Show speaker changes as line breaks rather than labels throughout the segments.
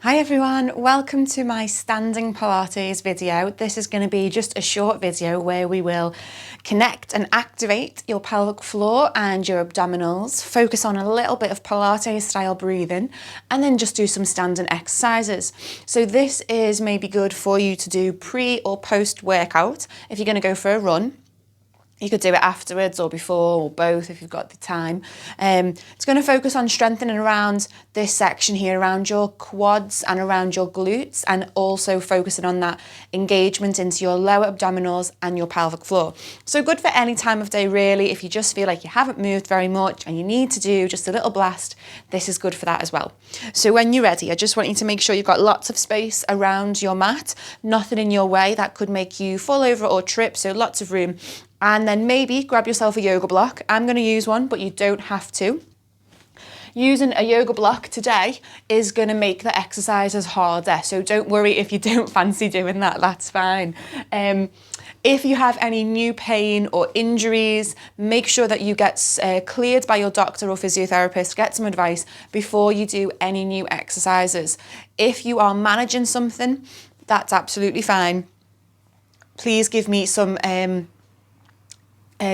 Hi everyone, welcome to my standing Pilates video. This is going to be just a short video where we will connect and activate your pelvic floor and your abdominals, focus on a little bit of Pilates style breathing, and then just do some standing exercises. So this is maybe good for you to do pre or post workout. If you're going to go for a run, you could do it afterwards or before or both if you've got the time. It's going to focus on strengthening around this section here, around your quads and around your glutes, and also focusing on that engagement into your lower abdominals and your pelvic floor. So good for any time of day really. If you just feel like you haven't moved very much and you need to do just a little blast, this is good for that as well. So when you're ready, I just want you to make sure you've got lots of space around your mat, nothing in your way that could make you fall over or trip, so lots of room. And then maybe grab yourself a yoga block. I'm going to use one, but you don't have to. Using a yoga block today is going to make the exercises harder. So don't worry if you don't fancy doing that, that's fine. If you have any new pain or injuries, make sure that you get cleared by your doctor or physiotherapist, get some advice before you do any new exercises. If you are managing something, that's absolutely fine. Please give me some...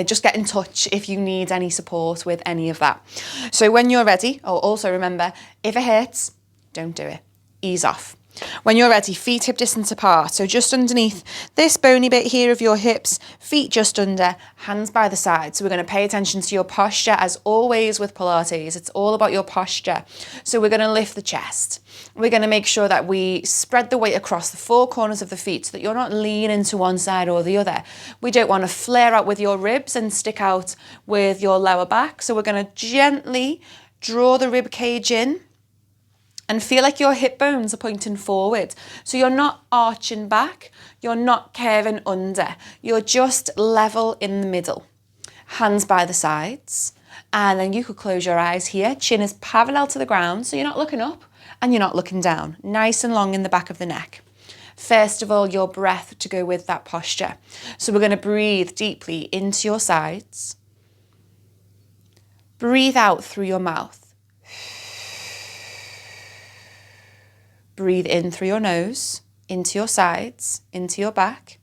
just get in touch if you need any support with any of that. So when you're ready, also remember, if it hurts, don't do it. Ease off. When you're ready, feet hip distance apart. So just underneath this bony bit here of your hips, feet just under, hands by the side. So we're going to pay attention to your posture as always with Pilates. It's all about your posture. So we're going to lift the chest. We're going to make sure that we spread the weight across the four corners of the feet so that you're not leaning to one side or the other. We don't want to flare out with your ribs and stick out with your lower back. So we're going to gently draw the rib cage in and feel like your hip bones are pointing forward. So you're not arching back, you're not curving under, you're just level in the middle. Hands by the sides, and then you could close your eyes here. Chin is parallel to the ground, so you're not looking up and you're not looking down. Nice and long in the back of the neck. First of all, your breath to go with that posture. So we're going to breathe deeply into your sides. Breathe out through your mouth. Breathe in through your nose, into your sides, into your back.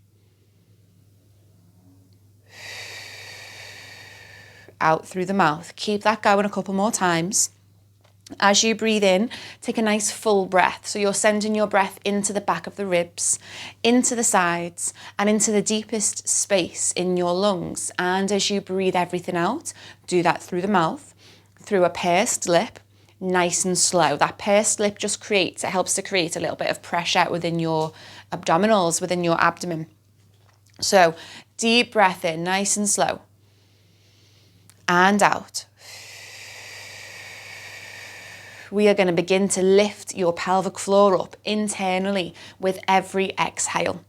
Out through the mouth. Keep that going a couple more times. As you breathe in, take a nice full breath. So you're sending your breath into the back of the ribs, into the sides, and into the deepest space in your lungs. And as you breathe everything out, do that through the mouth, through a pursed lip. Nice and slow. That pursed lip just helps to create a little bit of pressure within your abdominals, within your abdomen. So deep breath in, nice and slow. And out. We are going to begin to lift your pelvic floor up internally with every exhale.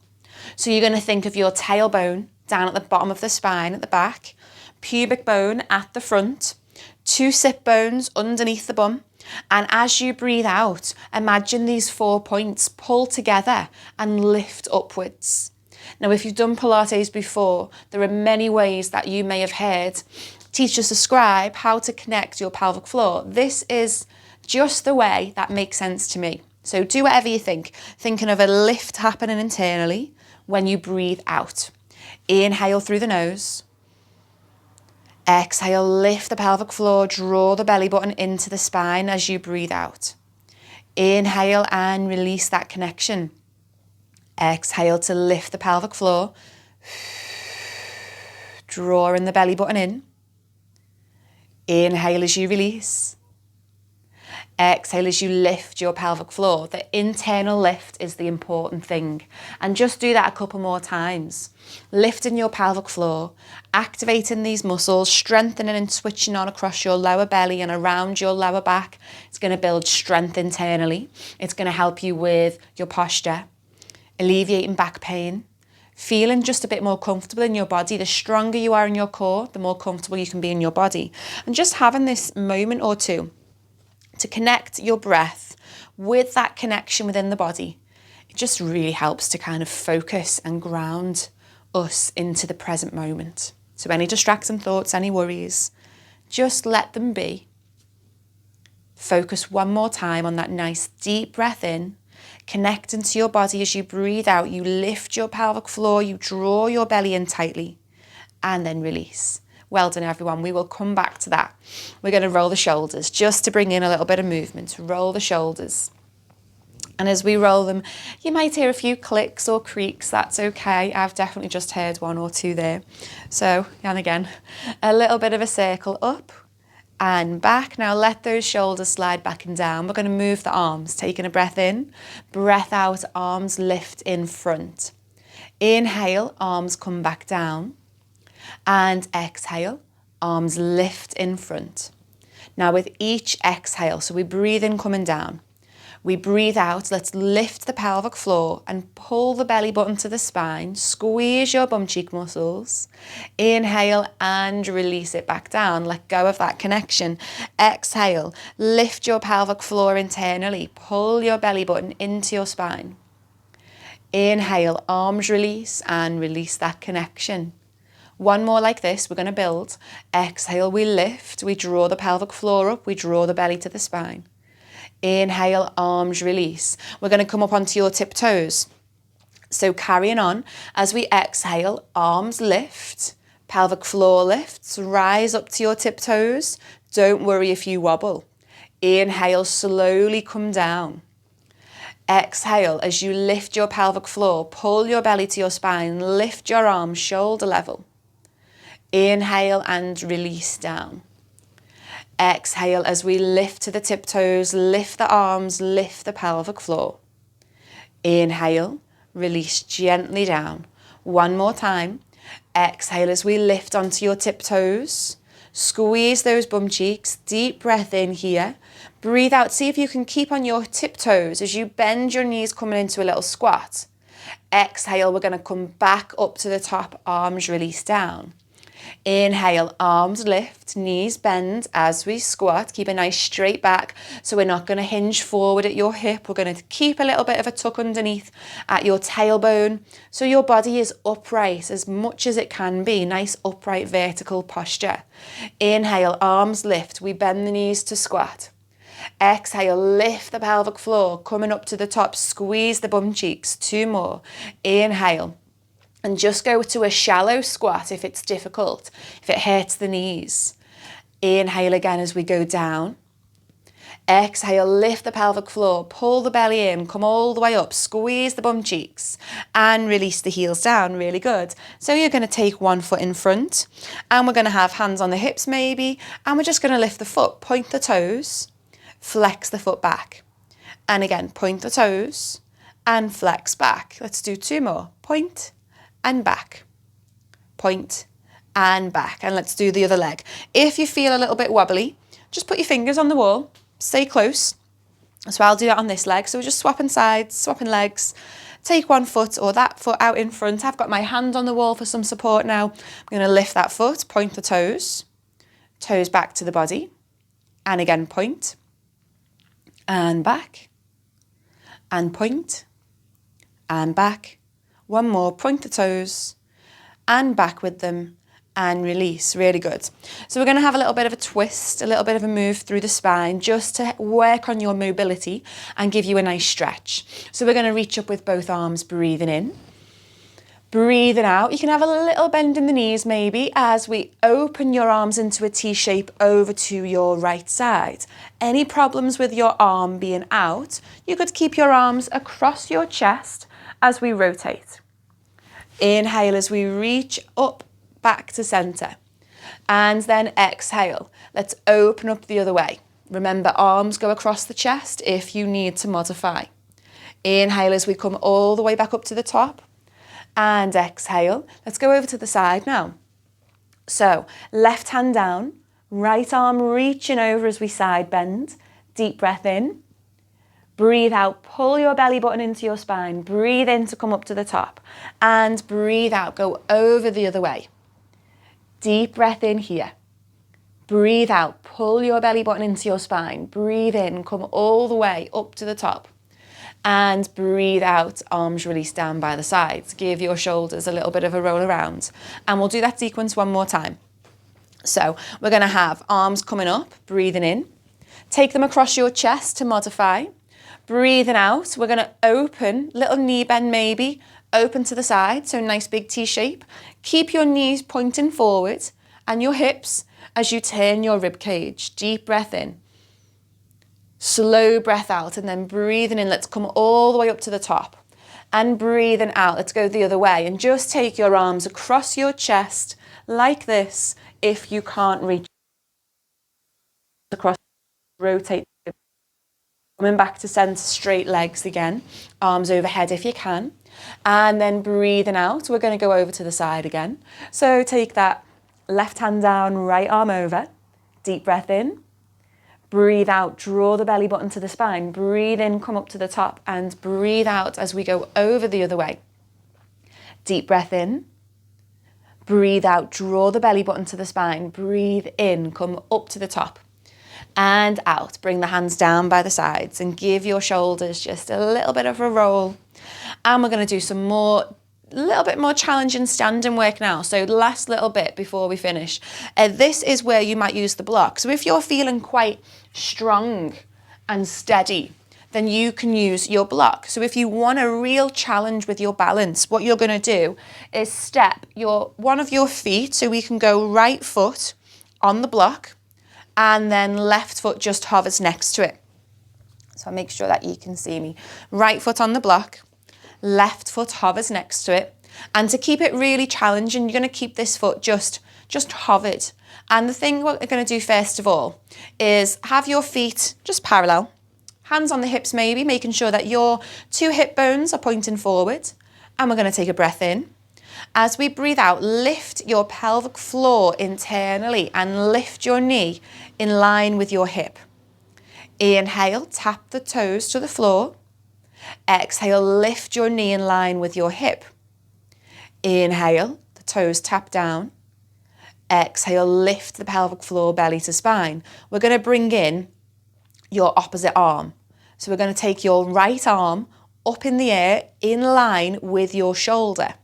So you're going to think of your tailbone down at the bottom of the spine at the back, pubic bone at the front, two sit bones underneath the bum, and as you breathe out, imagine these 4 points pull together and lift upwards. Now, if you've done Pilates before, there are many ways that you may have heard teachers describe how to connect your pelvic floor. This is just the way that makes sense to me. So do whatever you think. Thinking of a lift happening internally when you breathe out. Inhale through the nose. Exhale, lift the pelvic floor, draw the belly button into the spine as you breathe out. Inhale and release that connection. Exhale to lift the pelvic floor. Drawing the belly button in. Inhale as you release. Exhale as you lift your pelvic floor. The internal lift is the important thing. And just do that a couple more times. Lifting your pelvic floor, activating these muscles, strengthening and switching on across your lower belly and around your lower back. It's going to build strength internally. It's going to help you with your posture, alleviating back pain, feeling just a bit more comfortable in your body. The stronger you are in your core, the more comfortable you can be in your body. And just having this moment or two to connect your breath with that connection within the body, it just really helps to kind of focus and ground us into the present moment. So any distracting thoughts, any worries, just let them be Focus one more time on that nice deep breath in. Connect into your body as you breathe out. You lift your pelvic floor, you draw your belly in tightly, and then release. Well done, everyone. We will come back to that. We're going to roll the shoulders just to bring in a little bit of movement. Roll the shoulders. And as we roll them, you might hear a few clicks or creaks. That's okay. I've definitely just heard one or two there. So, and again, a little bit of a circle up and back. Now let those shoulders slide back and down. We're going to move the arms, taking a breath in, breath out, arms lift in front. Inhale, arms come back down. And exhale, arms lift in front. Now with each exhale, so we breathe in coming down. We breathe out, let's lift the pelvic floor and pull the belly button to the spine. Squeeze your bum cheek muscles. Inhale and release it back down. Let go of that connection. Exhale, lift your pelvic floor internally. Pull your belly button into your spine. Inhale, arms release and release that connection. One more like this, we're going to build. Exhale, we lift, we draw the pelvic floor up, we draw the belly to the spine. Inhale, arms release. We're going to come up onto your tiptoes. So carrying on, as we exhale, arms lift, pelvic floor lifts, rise up to your tiptoes. Don't worry if you wobble. Inhale, slowly come down. Exhale, as you lift your pelvic floor, pull your belly to your spine, lift your arms shoulder level. Inhale and release down. Exhale as we lift to the tiptoes, lift the arms, lift the pelvic floor. Inhale, release gently down. One more time. Exhale as we lift onto your tiptoes. Squeeze those bum cheeks. Deep breath in here. Breathe out. See if you can keep on your tiptoes as you bend your knees coming into a little squat. Exhale, we're going to come back up to the top, arms release down. Inhale, arms lift, knees bend as we squat. Keep a nice straight back so we're not going to hinge forward at your hip. We're going to keep a little bit of a tuck underneath at your tailbone so your body is upright as much as it can be. Nice upright vertical posture. Inhale, arms lift. We bend the knees to squat. Exhale, lift the pelvic floor, coming up to the top. Squeeze the bum cheeks. Two more. Inhale. And just go to a shallow squat if it's difficult, if it hurts the knees. Inhale again as we go down. Exhale, lift the pelvic floor, pull the belly in, come all the way up, squeeze the bum cheeks and release the heels down. Really good. So you're going to take one foot in front and we're going to have hands on the hips maybe, and we're just going to lift the foot, point the toes, flex the foot back. And again, point the toes and flex back. Let's do two more. Point and back, point and back. And let's do the other leg. If you feel a little bit wobbly, just put your fingers on the wall, stay close. So I'll do that on this leg. So we're just swapping sides, swapping legs. Take one foot or that foot out in front. I've got my hand on the wall for some support now. I'm going to lift that foot, point the toes, toes back to the body. And again, point and back and point and back. One more, point the toes and back with them and release. Really good. So we're going to have a little bit of a twist, a little bit of a move through the spine just to work on your mobility and give you a nice stretch. So we're going to reach up with both arms, breathing in, breathing out. You can have a little bend in the knees maybe as we open your arms into a T shape over to your right side. Any problems with your arm being out, you could keep your arms across your chest as we rotate. Inhale as we reach up back to center. And then exhale. Let's open up the other way. Remember, arms go across the chest if you need to modify. Inhale as we come all the way back up to the top. And exhale. Let's go over to the side now. So left hand down, right arm reaching over as we side bend. Deep breath in. Breathe out, pull your belly button into your spine. Breathe in to come up to the top. And breathe out, go over the other way. Deep breath in here. Breathe out, pull your belly button into your spine. Breathe in, come all the way up to the top. And breathe out, arms release down by the sides. Give your shoulders a little bit of a roll around. And we'll do that sequence one more time. So we're going to have arms coming up, breathing in. Take them across your chest to modify. Breathing out, we're going to open, little knee bend maybe, open to the side, so nice big T shape. Keep your knees pointing forward and your hips as you turn your rib cage. Deep breath in. Slow breath out, and then breathing in. Let's come all the way up to the top. And breathing out, let's go the other way. And just take your arms across your chest like this if you can't reach across. Rotate. Coming back to centre, straight legs again. Arms overhead if you can. And then breathing out, we're going to go over to the side again. So take that left hand down, right arm over. Deep breath in. Breathe out, draw the belly button to the spine. Breathe in, come up to the top, and breathe out as we go over the other way. Deep breath in. Breathe out, draw the belly button to the spine. Breathe in, come up to the top. And out, bring the hands down by the sides and give your shoulders just a little bit of a roll. And we're going to do some more, little bit more challenging standing work now. So last little bit before we finish. This is where you might use the block. So if you're feeling quite strong and steady, then you can use your block. So if you want a real challenge with your balance, what you're going to do is step one of your feet, so we can go right foot on the block and then left foot just hovers next to it. So I'll make sure that you can see me. Right foot on the block, left foot hovers next to it. And to keep it really challenging, you're going to keep this foot just hovered. And the thing what we're going to do first of all is have your feet just parallel, hands on the hips maybe, making sure that your two hip bones are pointing forward. And we're going to take a breath in. As we breathe out, lift your pelvic floor internally and lift your knee in line with your hip. Inhale, tap the toes to the floor. Exhale, lift your knee in line with your hip. Inhale, the toes tap down. Exhale, lift the pelvic floor, belly to spine. We're going to bring in your opposite arm. So we're going to take your right arm up in the air in line with your shoulder.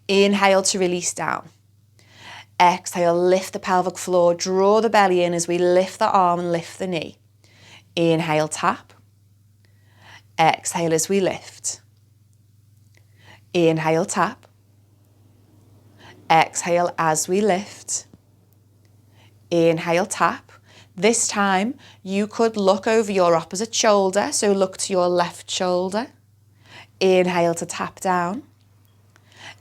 Inhale to release down. Exhale, lift the pelvic floor, draw the belly in as we lift the arm and lift the knee. Inhale, tap. Exhale as we lift. Inhale, tap. Exhale as we lift. Inhale, tap. This time you could look over your opposite shoulder, so look to your left shoulder. Inhale to tap down.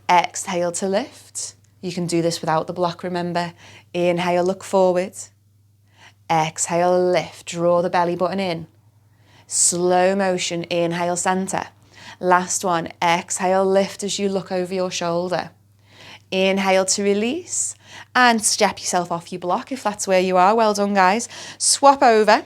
Exhale to lift. You can do this without the block, remember. Inhale, look forward. Exhale, lift. Draw the belly button in. Slow motion, inhale, center. Last one, exhale, lift as you look over your shoulder. Inhale to release and step yourself off your block if that's where you are. Well done, guys. Swap over.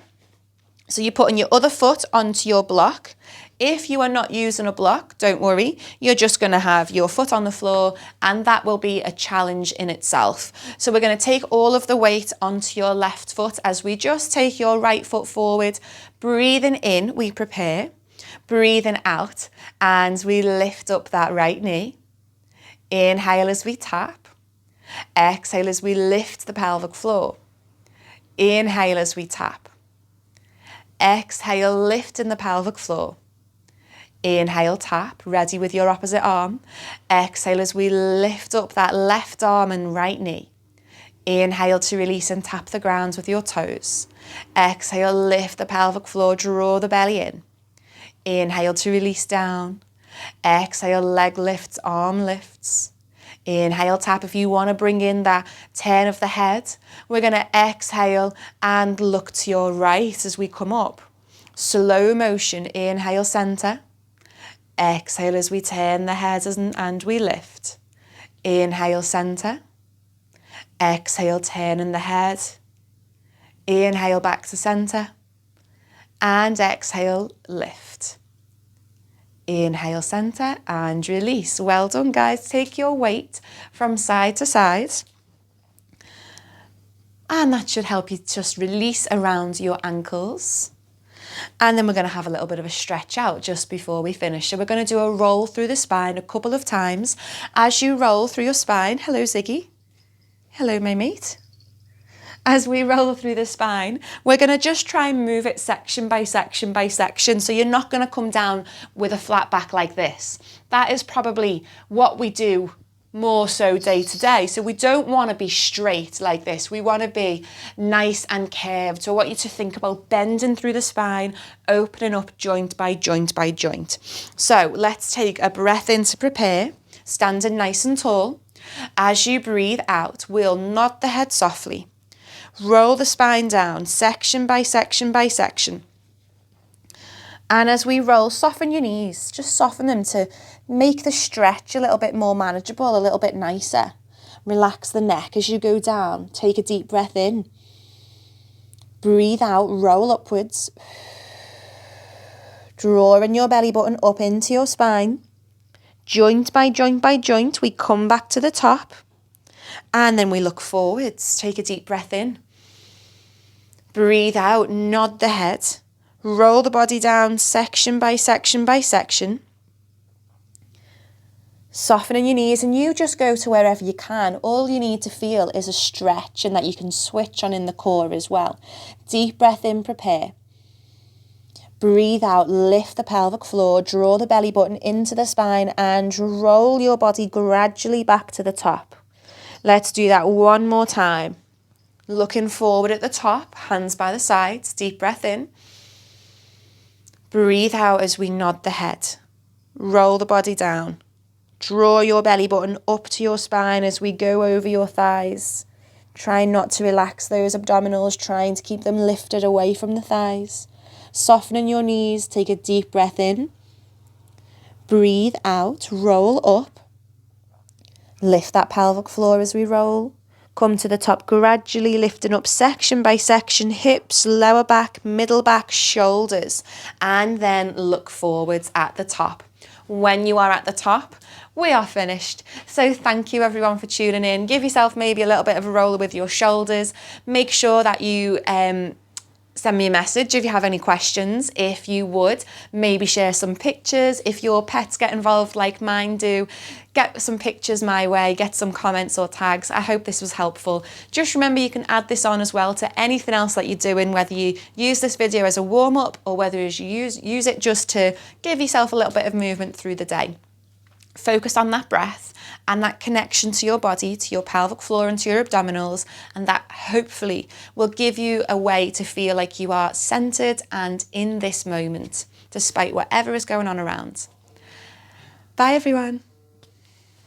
So you're putting your other foot onto your block. If you are not using a block, don't worry. You're just going to have your foot on the floor and that will be a challenge in itself. So we're going to take all of the weight onto your left foot as we just take your right foot forward. Breathing in, we prepare. Breathing out and we lift up that right knee. Inhale as we tap. Exhale as we lift the pelvic floor. Inhale as we tap. Exhale, lifting the pelvic floor. Inhale, tap, ready with your opposite arm. Exhale as we lift up that left arm and right knee. Inhale to release and tap the ground with your toes. Exhale, lift the pelvic floor, draw the belly in. Inhale to release down. Exhale, leg lifts, arm lifts. Inhale, tap. If you want to bring in that turn of the head, we're going to exhale and look to your right as we come up. Slow motion, inhale, center. Exhale as we turn the head and we lift. Inhale, center. Exhale, turning the head. Inhale, back to center. And exhale, lift. Inhale, center and release. Well done, guys. Take your weight from side to side. And that should help you just release around your ankles. And then we're going to have a little bit of a stretch out just before we finish. So we're going to do a roll through the spine a couple of times. As you roll through your spine, hello Ziggy. Hello, my mate. as we roll through the spine, we're going to just try and move it section by section by section. So you're not going to come down with a flat back like this. That is probably what we do more so day to day. So we don't want to be straight like this. We want to be nice and curved. So I want you to think about bending through the spine, opening up joint by joint by joint. So let's take a breath in to prepare, standing nice and tall. As you breathe out, we'll nod the head softly. Roll the spine down, section by section by section. And as we roll, soften your knees. Just soften them to make the stretch a little bit more manageable, a little bit nicer. Relax the neck as you go down. Take a deep breath in. Breathe out, roll upwards. Drawing your belly button up into your spine. Joint by joint by joint, we come back to the top. And then we look forwards. Take a deep breath in. Breathe out, nod the head. Roll the body down section by section by section. Softening your knees, and you just go to wherever you can. All you need to feel is a stretch and that you can switch on in the core as well. Deep breath in, prepare. Breathe out, lift the pelvic floor, draw the belly button into the spine and roll your body gradually back to the top. Let's do that one more time. Looking forward at the top, hands by the sides, deep breath in. Breathe out as we nod the head. Roll the body down. Draw your belly button up to your spine as we go over your thighs. Try not to relax those abdominals, trying to keep them lifted away from the thighs. Softening your knees, take a deep breath in. Breathe out, roll up. Lift that pelvic floor as we roll. Come to the top, gradually lifting up section by section, hips, lower back, middle back, shoulders, and then look forwards at the top. When you are at the top, we are finished. So thank you everyone for tuning in. Give yourself maybe a little bit of a roller with your shoulders. Make sure that you send me a message if you have any questions. If you would, maybe share some pictures. If your pets get involved like mine do, get some pictures my way, get some comments or tags. I hope this was helpful. Just remember you can add this on as well to anything else that you're doing, whether you use this video as a warm-up or whether you use it just to give yourself a little bit of movement through the day. Focus on that breath and that connection to your body, to your pelvic floor and to your abdominals, and that hopefully will give you a way to feel like you are centered and in this moment, despite whatever is going on around. Bye everyone.